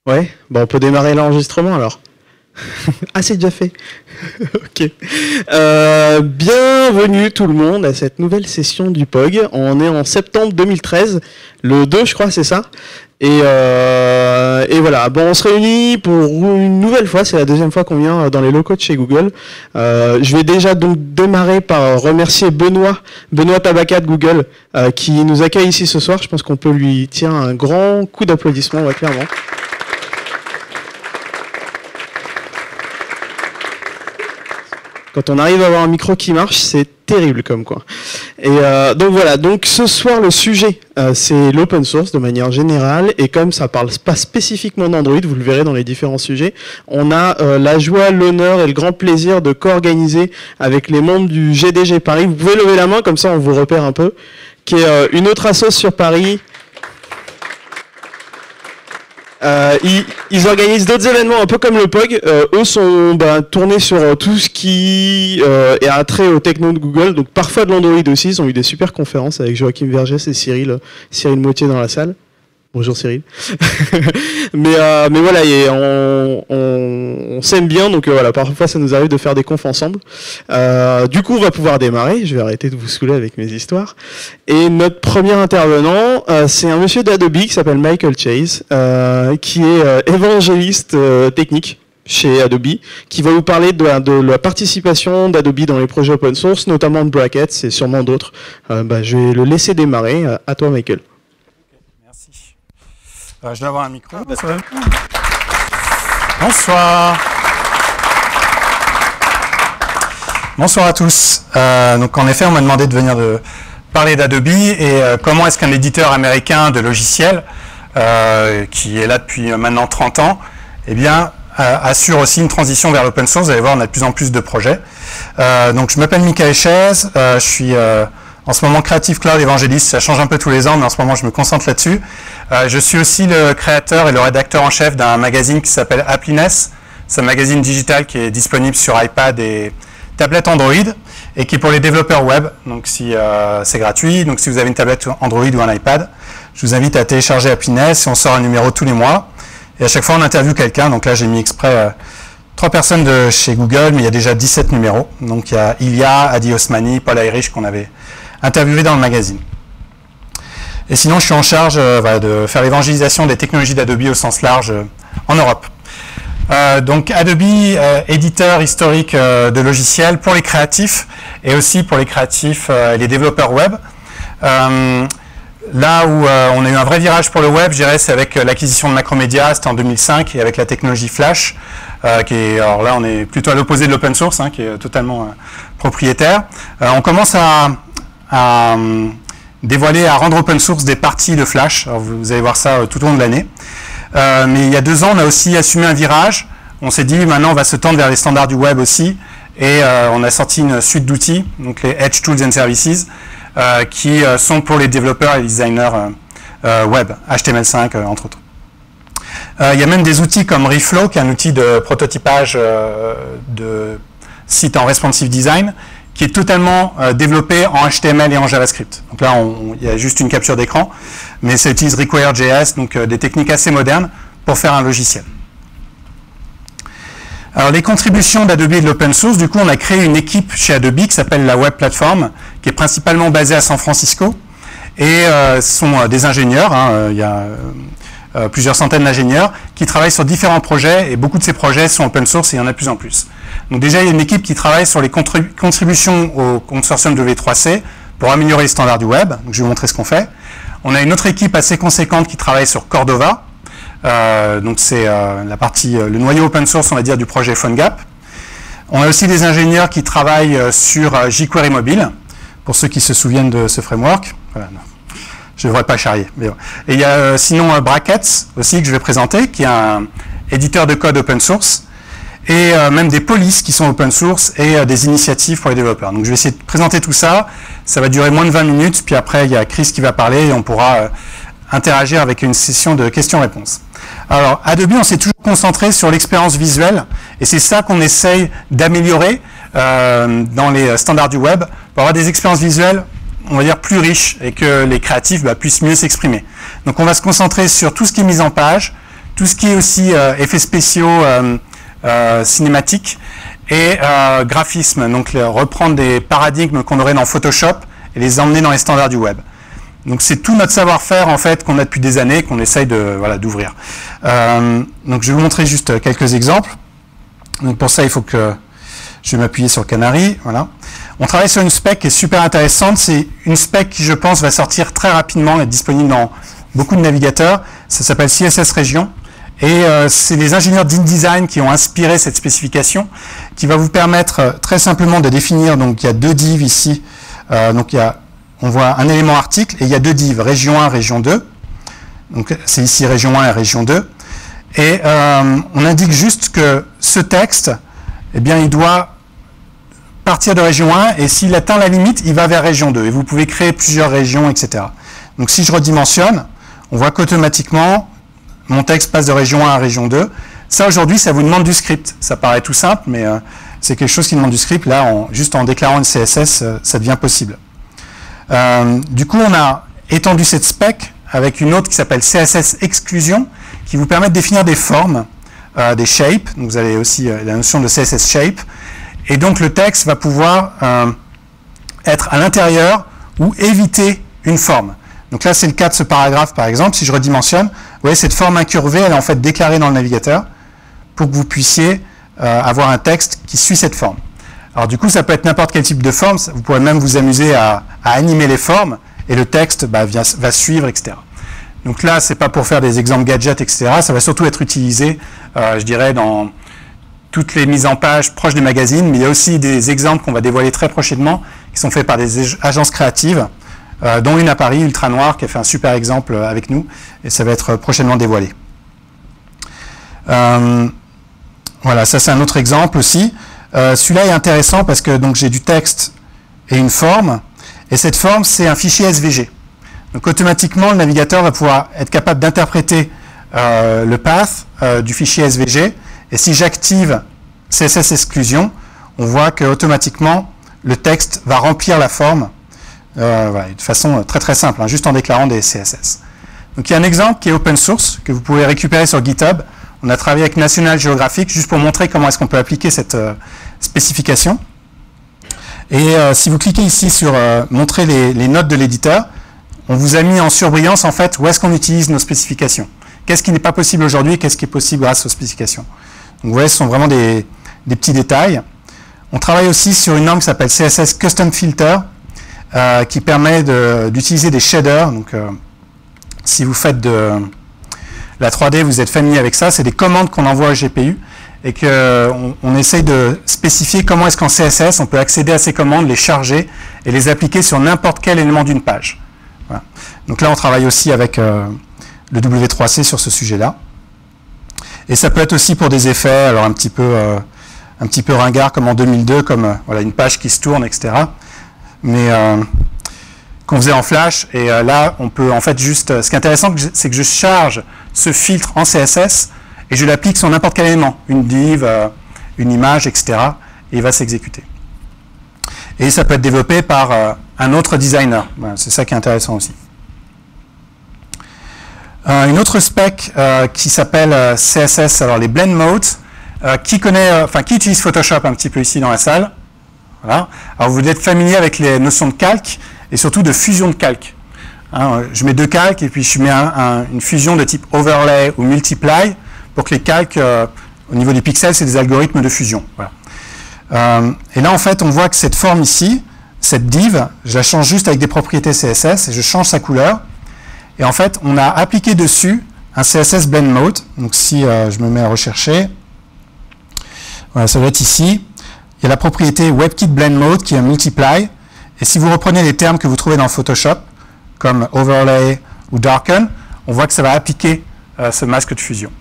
Ouais, bon, on peut démarrer l'enregistrement alors. Ah, c'est déjà fait. Ok. Bienvenue tout le monde à cette nouvelle session du POG. On est en septembre 2013, le 2 je crois, c'est ça. Et voilà, bon, on se réunit pour une nouvelle fois, c'est la deuxième fois qu'on vient dans les locaux de chez Google. Je vais déjà donc démarrer par remercier Benoît Tabaca de Google, qui nous accueille ici ce soir. Je pense qu'on peut lui tirer un grand coup d'applaudissement, ouais, clairement. Quand on arrive à avoir un micro qui marche, c'est terrible comme quoi. Et donc voilà, donc ce soir le sujet, c'est l'open source de manière générale, et comme ça parle pas spécifiquement d'Android, vous le verrez dans les différents sujets, on a la joie, l'honneur et le grand plaisir de co-organiser avec les membres du GDG Paris. Vous pouvez lever la main, comme ça on vous repère un peu, qui est une autre asso sur Paris. Ils organisent d'autres événements un peu comme le POG. Eux sont tournés sur tout ce qui est attrait aux techno de Google, donc parfois de l'Android aussi. Ils ont eu des super conférences avec Joachim Vergès et Cyril Mottier dans la salle. Bonjour Cyril. mais voilà, on s'aime bien, donc voilà, parfois ça nous arrive de faire des confs ensemble. Du coup, on va pouvoir démarrer. Je vais arrêter de vous saouler avec mes histoires. Et notre premier intervenant, c'est un monsieur d'Adobe qui s'appelle Michael Chase, qui est évangéliste technique chez Adobe, qui va vous parler de la participation d'Adobe dans les projets open source, notamment de Brackets et sûrement d'autres. Je vais le laisser démarrer. À toi, Michael. Je dois avoir un micro. Bonsoir. Bonsoir à tous. Donc en effet, on m'a demandé de venir parler d'Adobe et comment est-ce qu'un éditeur américain de logiciels, qui est là depuis maintenant 30 ans, eh bien, assure aussi une transition vers l'open source. Vous allez voir, on a de plus en plus de projets. Donc je m'appelle Michael Chase, je suis en ce moment Creative Cloud évangéliste, ça change un peu tous les ans, mais en ce moment je me concentre là-dessus. Je suis aussi le créateur et le rédacteur en chef d'un magazine qui s'appelle Appliness. C'est un magazine digital qui est disponible sur iPad et tablette Android et qui est pour les développeurs web. Donc si c'est gratuit, donc si vous avez une tablette Android ou un iPad, je vous invite à télécharger Appliness et on sort un numéro tous les mois. Et à chaque fois on interviewe quelqu'un, donc là j'ai mis exprès 3 personnes de chez Google, mais il y a déjà 17 numéros. Donc il y a Ilya, Adi Osmani, Paul Irish qu'on avait interviewé dans le magazine. Et sinon, je suis en charge de faire l'évangélisation des technologies d'Adobe au sens large en Europe. Donc Adobe, éditeur historique de logiciels pour les créatifs et aussi pour les créatifs et les développeurs web. Là où on a eu un vrai virage pour le web, je dirais, c'est avec l'acquisition de Macromedia, c'était en 2005, et avec la technologie Flash, alors là on est plutôt à l'opposé de l'open source, qui est totalement propriétaire. On commence à dévoiler, à rendre open source des parties de Flash. Alors vous allez voir ça tout au long de l'année. Mais il y a 2 ans, on a aussi assumé un virage. On s'est dit, maintenant, on va se tendre vers les standards du web aussi. Et on a sorti une suite d'outils, donc les Edge Tools and Services, qui sont pour les développeurs et les designers web, HTML5, entre autres. Il y a même des outils comme Reflow, qui est un outil de prototypage de sites en responsive design, qui est totalement développé en HTML et en JavaScript. Donc là, il y a juste une capture d'écran, mais ça utilise Require.js, donc des techniques assez modernes pour faire un logiciel. Alors les contributions d'Adobe et de l'open source, du coup, on a créé une équipe chez Adobe qui s'appelle la Web Platform, qui est principalement basée à San Francisco, et ce sont des ingénieurs, il y a plusieurs centaines d'ingénieurs qui travaillent sur différents projets, et beaucoup de ces projets sont open source et il y en a de plus en plus. Donc déjà, il y a une équipe qui travaille sur les contributions au consortium W3C pour améliorer les standards du web. Donc je vais vous montrer ce qu'on fait. On a une autre équipe assez conséquente qui travaille sur Cordova. Donc c'est la partie, le noyau open source, on va dire, du projet PhoneGap. On a aussi des ingénieurs qui travaillent sur jQuery Mobile, pour ceux qui se souviennent de ce framework. Voilà, non. Je ne devrais pas charrier. Mais bon. Et il y a sinon Brackets aussi que je vais présenter, qui est un éditeur de code open source, et même des polices qui sont open source et des initiatives pour les développeurs. Donc je vais essayer de présenter tout ça. Ça va durer moins de 20 minutes, puis après il y a Chris qui va parler et on pourra interagir avec une session de questions-réponses. Alors Adobe, on s'est toujours concentré sur l'expérience visuelle et c'est ça qu'on essaye d'améliorer dans les standards du web pour avoir des expériences visuelles, on va dire, plus riches et que les créatifs puissent mieux s'exprimer. Donc on va se concentrer sur tout ce qui est mise en page, tout ce qui est aussi effets spéciaux cinématiques et graphisme, donc reprendre des paradigmes qu'on aurait dans Photoshop et les emmener dans les standards du web. Donc c'est tout notre savoir-faire en fait qu'on a depuis des années, qu'on essaye de, voilà, d'ouvrir. Donc je vais vous montrer juste quelques exemples. Donc pour ça il faut que je vais m'appuyer sur le Canary. Voilà. On travaille sur une spec qui est super intéressante. C'est une spec qui je pense va sortir très rapidement, être disponible dans beaucoup de navigateurs. Ça s'appelle CSS Region. Et c'est les ingénieurs d'InDesign qui ont inspiré cette spécification, qui va vous permettre très simplement de définir, donc il y a deux divs ici, donc on voit un élément article, et il y a deux divs, région 1, région 2, donc c'est ici région 1 et région 2, et on indique juste que ce texte, eh bien il doit partir de région 1, et s'il atteint la limite, il va vers région 2, et vous pouvez créer plusieurs régions, etc. Donc si je redimensionne, on voit qu'automatiquement, mon texte passe de région 1 à région 2. Ça, aujourd'hui, ça vous demande du script. Ça paraît tout simple, mais c'est quelque chose qui demande du script. Là, juste en déclarant une CSS, ça devient possible. Du coup, on a étendu cette spec avec une autre qui s'appelle CSS Exclusion, qui vous permet de définir des formes, des shapes. Donc, vous avez aussi la notion de CSS Shape. Et donc, le texte va pouvoir être à l'intérieur ou éviter une forme. Donc là, c'est le cas de ce paragraphe, par exemple. Si je redimensionne, vous voyez, cette forme incurvée, elle est en fait déclarée dans le navigateur pour que vous puissiez avoir un texte qui suit cette forme. Alors du coup, ça peut être n'importe quel type de forme. Vous pourrez même vous amuser à animer les formes et le texte va suivre, etc. Donc là, c'est pas pour faire des exemples gadgets, etc. Ça va surtout être utilisé, je dirais, dans toutes les mises en page proches des magazines. Mais il y a aussi des exemples qu'on va dévoiler très prochainement qui sont faits par des agences créatives, dont une à Paris, Ultra Noir, qui a fait un super exemple avec nous, et ça va être prochainement dévoilé. Voilà, ça c'est un autre exemple aussi. Celui-là est intéressant parce que donc j'ai du texte et une forme, et cette forme c'est un fichier SVG. Donc automatiquement le navigateur va pouvoir être capable d'interpréter le path du fichier SVG, et si j'active CSS Exclusion, on voit que automatiquement le texte va remplir la forme. Voilà, de façon très très simple, hein, juste en déclarant des CSS. Donc il y a un exemple qui est open source, que vous pouvez récupérer sur GitHub. On a travaillé avec National Geographic, juste pour montrer comment est-ce qu'on peut appliquer cette spécification. Et si vous cliquez ici sur montrer les notes de l'éditeur, on vous a mis en surbrillance en fait où est-ce qu'on utilise nos spécifications. Qu'est-ce qui n'est pas possible aujourd'hui, qu'est-ce qui est possible grâce aux spécifications. Donc vous voyez, ce sont vraiment des petits détails. On travaille aussi sur une norme qui s'appelle CSS Custom Filter, qui permet d'utiliser des shaders. Donc, si vous faites de la 3D, vous êtes familier avec ça. C'est des commandes qu'on envoie au GPU et qu'on essaye de spécifier comment est-ce qu'en CSS, on peut accéder à ces commandes, les charger et les appliquer sur n'importe quel élément d'une page. Voilà. Donc là, on travaille aussi avec le W3C sur ce sujet-là. Et ça peut être aussi pour des effets, alors un petit peu ringard comme en 2002, comme voilà, une page qui se tourne, etc. Mais qu'on faisait en Flash, et là on peut en fait juste, ce qui est intéressant c'est que je charge ce filtre en CSS et je l'applique sur n'importe quel élément, une div, une image, etc. et il va s'exécuter. Et ça peut être développé par un autre designer, voilà, c'est ça qui est intéressant aussi. Une autre spec qui s'appelle CSS, alors les blend modes, qui utilise Photoshop un petit peu ici dans la salle. Voilà. Alors vous êtes familier avec les notions de calque et surtout de fusion de calque. Hein, je mets deux calques et puis je mets une fusion de type overlay ou multiply pour que les calques, au niveau des pixels, c'est des algorithmes de fusion. Voilà. Et là en fait on voit que cette forme ici, cette div, je la change juste avec des propriétés CSS et je change sa couleur. Et en fait on a appliqué dessus un CSS blend mode. Donc si je me mets à rechercher, voilà, ça va être ici. Il y a la propriété WebKit Blend Mode qui est un multiply. Et si vous reprenez les termes que vous trouvez dans Photoshop, comme overlay ou darken, on voit que ça va appliquer ce masque de fusion.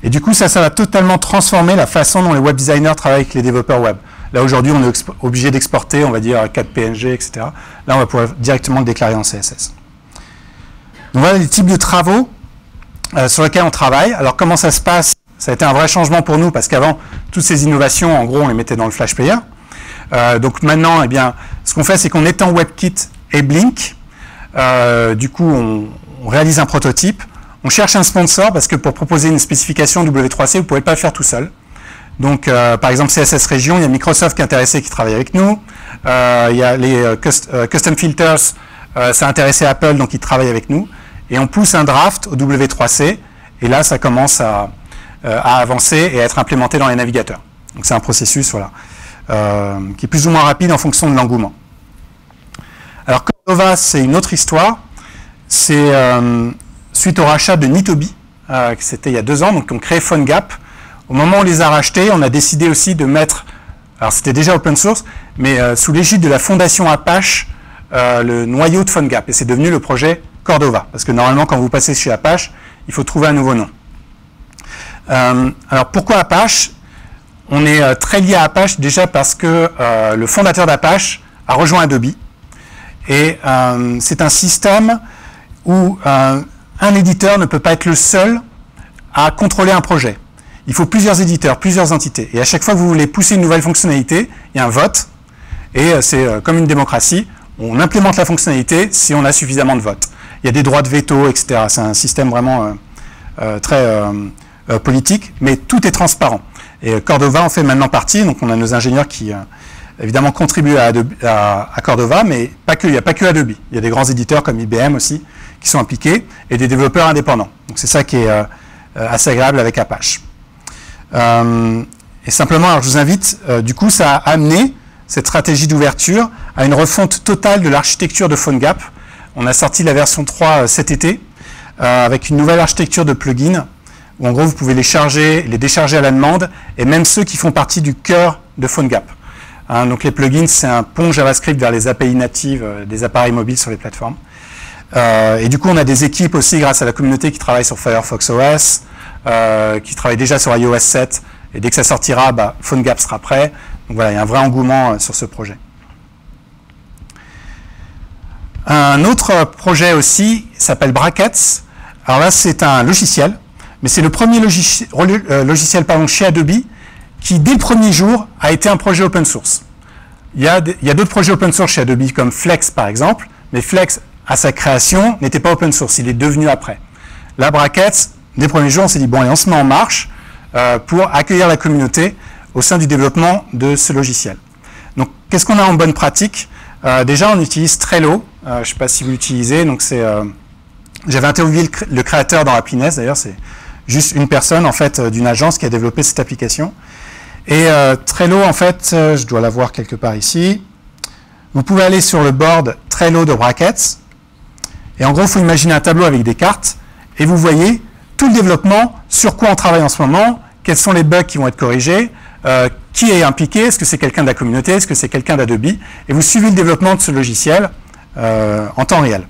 Et du coup, ça va totalement transformer la façon dont les web designers travaillent avec les développeurs web. Là, aujourd'hui, on est obligé d'exporter, on va dire, 4 PNG, etc. Là, on va pouvoir directement le déclarer en CSS. Donc voilà les types de travaux sur lesquels on travaille. Alors, comment ça se passe? Ça a été un vrai changement pour nous parce qu'avant, toutes ces innovations, en gros, on les mettait dans le Flash Player. Donc maintenant, eh bien, ce qu'on fait, c'est qu'on étend WebKit et Blink. Du coup, on réalise un prototype. On cherche un sponsor parce que pour proposer une spécification W3C, vous ne pouvez pas le faire tout seul. Donc, par exemple, CSS Région, il y a Microsoft qui est intéressé, qui travaille avec nous. Il y a les Custom Filters, ça a intéressé Apple, donc ils travaillent avec nous. Et on pousse un draft au W3C, et là, ça commence à avancer et à être implémenté dans les navigateurs. Donc, c'est un processus voilà, qui est plus ou moins rapide en fonction de l'engouement. Alors, Cordova, c'est une autre histoire. C'est suite au rachat de Nitobi, c'était il y a 2 ans, donc on crée PhoneGap. Au moment où on les a rachetés, on a décidé aussi de mettre, alors c'était déjà open source, mais sous l'égide de la fondation Apache, le noyau de PhoneGap. Et c'est devenu le projet Cordova. Parce que normalement, quand vous passez chez Apache, il faut trouver un nouveau nom. Alors pourquoi Apache? On est très lié à Apache déjà parce que le fondateur d'Apache a rejoint Adobe. Et c'est un système où un éditeur ne peut pas être le seul à contrôler un projet. Il faut plusieurs éditeurs, plusieurs entités. Et à chaque fois que vous voulez pousser une nouvelle fonctionnalité, il y a un vote. Et c'est comme une démocratie. On implémente la fonctionnalité si on a suffisamment de votes. Il y a des droits de veto, etc. C'est un système vraiment très politique, mais tout est transparent. Et Cordova en fait maintenant partie. Donc on a nos ingénieurs qui, évidemment, contribuent à Cordova, mais pas que. Il n'y a pas que Adobe. Il y a des grands éditeurs comme IBM aussi qui sont impliqués et des développeurs indépendants. Donc c'est ça qui est assez agréable avec Apache. Et simplement, alors je vous invite, du coup, ça a amené cette stratégie d'ouverture à une refonte totale de l'architecture de PhoneGap. On a sorti la version 3 cet été, avec une nouvelle architecture de plugins, où en gros vous pouvez les charger, les décharger à la demande, et même ceux qui font partie du cœur de PhoneGap. Donc les plugins, c'est un pont JavaScript vers les API natives des appareils mobiles sur les plateformes. Et du coup, on a des équipes aussi, grâce à la communauté, qui travaillent sur Firefox OS, qui travaillent déjà sur iOS 7, et dès que ça sortira, PhoneGap sera prêt. Donc voilà, il y a un vrai engouement sur ce projet. Un autre projet aussi s'appelle Brackets. Alors là, c'est un logiciel, mais c'est le premier logiciel chez Adobe qui, dès le premier jour, a été un projet open source. Il y a d'autres projets open source chez Adobe, comme Flex par exemple, mais Flex, à sa création, n'était pas open source, il est devenu après. Là, Brackets, dès le premier jour, on s'est dit, bon, et on se met en marche pour accueillir la communauté au sein du développement de ce logiciel. Donc, qu'est-ce qu'on a en bonne pratique? Déjà, on utilise Trello. Je ne sais pas si vous l'utilisez. Donc, j'avais interviewé le créateur dans Happiness. D'ailleurs, c'est juste une personne en fait d'une agence qui a développé cette application. Et Trello, en fait, je dois l'avoir quelque part ici. Vous pouvez aller sur le board Trello de Brackets. Et en gros, il faut imaginer un tableau avec des cartes. Et vous voyez tout le développement, sur quoi on travaille en ce moment, quels sont les bugs qui vont être corrigés, qui est impliqué, est-ce que c'est quelqu'un de la communauté, est-ce que c'est quelqu'un d'Adobe, et vous suivez le développement de ce logiciel en temps réel.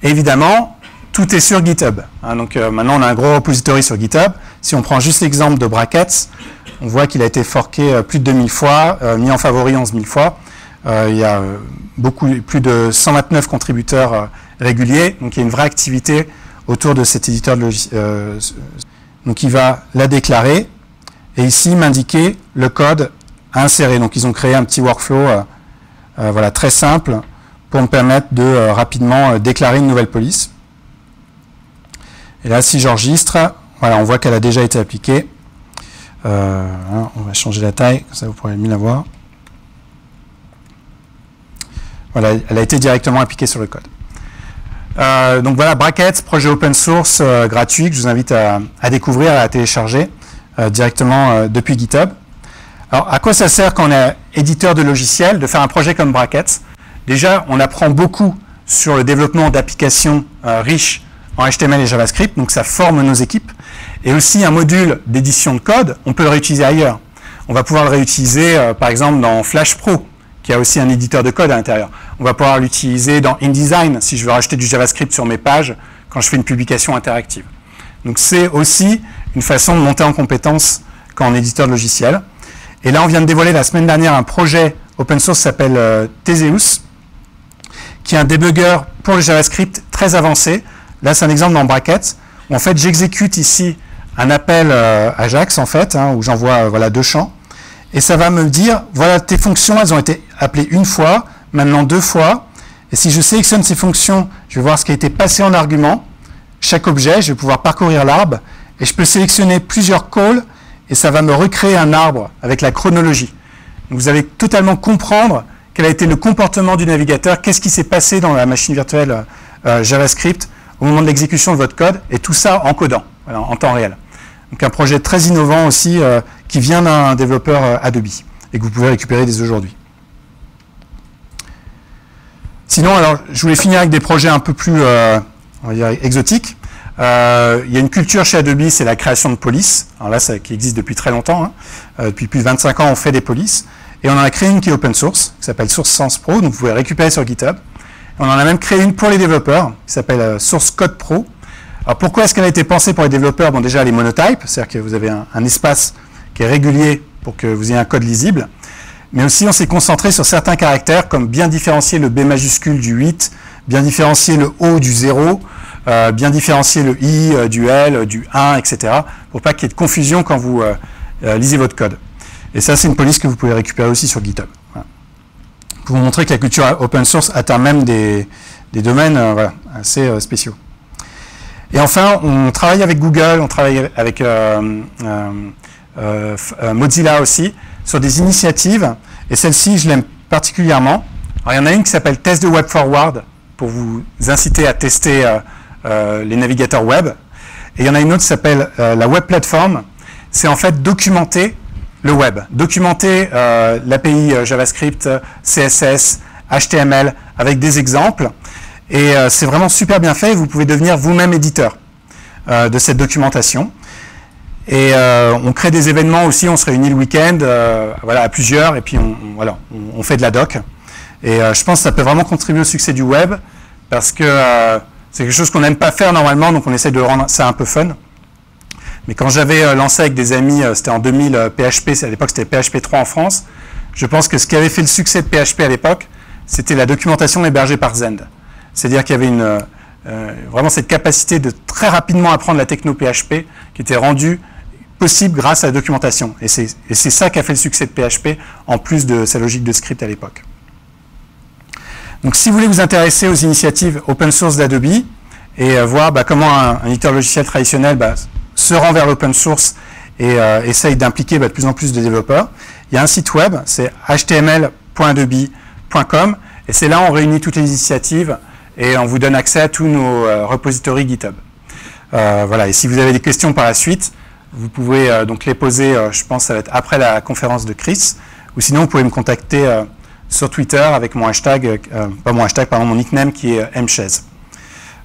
Et évidemment, tout est sur GitHub. Donc maintenant, on a un gros repository sur GitHub. Si on prend juste l'exemple de Brackets, on voit qu'il a été forké plus de 2000 fois, mis en favori 11 000 fois. Il y a plus de 129 contributeurs réguliers, donc il y a une vraie activité autour de cet éditeur de logiciel. Donc il va la déclarer, et ici m'indiquer le code à insérer. Donc ils ont créé un petit workflow voilà, très simple pour me permettre de rapidement déclarer une nouvelle police. Et là, si j'enregistre, voilà, on voit qu'elle a déjà été appliquée. On va changer la taille, comme ça vous pourrez mieux la voir. Voilà, elle a été directement appliquée sur le code. Donc voilà, Brackets, projet open source gratuit que je vous invite à découvrir et à télécharger directement depuis GitHub. Alors, à quoi ça sert quand on est éditeur de logiciels de faire un projet comme Brackets? Déjà, on apprend beaucoup sur le développement d'applications riches en HTML et JavaScript, donc ça forme nos équipes. Et aussi un module d'édition de code, on peut le réutiliser ailleurs. On va pouvoir le réutiliser, par exemple, dans Flash Pro, qui a aussi un éditeur de code à l'intérieur. On va pouvoir l'utiliser dans InDesign, si je veux rajouter du JavaScript sur mes pages, quand je fais une publication interactive. Donc c'est aussi une façon de monter en compétence quand on est éditeur de logiciel. Et là, on vient de dévoiler la semaine dernière un projet open source qui s'appelle Theseus, qui est un debugger pour le JavaScript très avancé. Là, c'est un exemple dans Brackets, où en fait, j'exécute ici un appel Ajax, en fait, où j'envoie voilà, 2 champs. Et ça va me dire, voilà, tes fonctions, elles ont été appelées une fois, maintenant 2 fois. Et si je sélectionne ces fonctions, je vais voir ce qui a été passé en argument. chaque objet, je vais pouvoir parcourir l'arbre et je peux sélectionner plusieurs calls et ça va me recréer un arbre avec la chronologie. Donc vous allez totalement comprendre quel a été le comportement du navigateur, qu'est-ce qui s'est passé dans la machine virtuelle JavaScript au moment de l'exécution de votre code, et tout ça en codant, voilà, en temps réel. Donc un projet très innovant aussi qui vient d'un développeur Adobe et que vous pouvez récupérer dès aujourd'hui. Sinon, alors, je voulais finir avec des projets un peu plus on va dire, exotiques. Il y a une culture chez Adobe, c'est la création de polices. Alors là, ça qui existe depuis très longtemps. Hein. Depuis plus de 25 ans, on fait des polices. Et on en a créé une qui est open source, qui s'appelle SourceSense Pro, donc vous pouvez récupérer sur GitHub. Et on en a même créé une pour les développeurs, qui s'appelle Source Code Pro. Alors pourquoi est-ce qu'elle a été pensée pour les développeurs? Bon, déjà, elle est monotype, c'est-à-dire que vous avez un espace qui est régulier pour que vous ayez un code lisible. Mais aussi, on s'est concentré sur certains caractères, comme bien différencier le B majuscule du 8, bien différencier le O du 0, bien différencier le I du L, du 1, etc., pour pas qu'il y ait de confusion quand vous lisez votre code. Et ça, c'est une police que vous pouvez récupérer aussi sur GitHub. Voilà. Pour vous montrer que la culture open source atteint même des domaines voilà, assez spéciaux. Et enfin, on travaille avec Google, on travaille avec Mozilla aussi, sur des initiatives, et celle-ci, je l'aime particulièrement. Alors, il y en a une qui s'appelle Test the Web Forward, pour vous inciter à tester les navigateurs web. Et il y en a une autre qui s'appelle la Web Platform. C'est en fait documenter le web, documenter l'API JavaScript, CSS, HTML, avec des exemples. Et c'est vraiment super bien fait, vous pouvez devenir vous-même éditeur de cette documentation. Et on crée des événements aussi, on se réunit le week-end, voilà, à plusieurs, et puis on fait de la doc. Et je pense que ça peut vraiment contribuer au succès du web, parce que c'est quelque chose qu'on n'aime pas faire normalement, donc on essaie de rendre ça un peu fun. Mais quand j'avais lancé avec des amis, c'était en 2000, PHP, à l'époque c'était PHP 3 en France, je pense que ce qui avait fait le succès de PHP à l'époque, c'était la documentation hébergée par Zend. C'est-à-dire qu'il y avait vraiment cette capacité de très rapidement apprendre la techno PHP qui était rendue possible grâce à la documentation. Et c'est ça qui a fait le succès de PHP, en plus de sa logique de script à l'époque. Donc si vous voulez vous intéresser aux initiatives open source d'Adobe et voir comment un éditeur logiciel traditionnel se rend vers l'open source et essaye d'impliquer de plus en plus de développeurs, il y a un site web, c'est html.adobe.com, et c'est là où on réunit toutes les initiatives et on vous donne accès à tous nos repositories GitHub. Voilà. Et si vous avez des questions par la suite, vous pouvez donc les poser, je pense que ça va être après la conférence de Chris, ou sinon vous pouvez me contacter sur Twitter avec mon hashtag, pas mon hashtag, pardon, mon nickname qui est mchaise.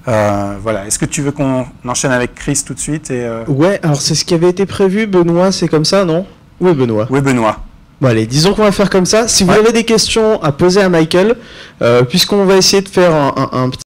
Voilà. Est-ce que tu veux qu'on enchaîne avec Chris tout de suite Ouais, alors c'est ce qui avait été prévu, Benoît, c'est comme ça, non? Oui, Benoît. Oui, Benoît. Bon, allez, disons qu'on va faire comme ça. Si vous avez des questions à poser à Michael, puisqu'on va essayer de faire un petit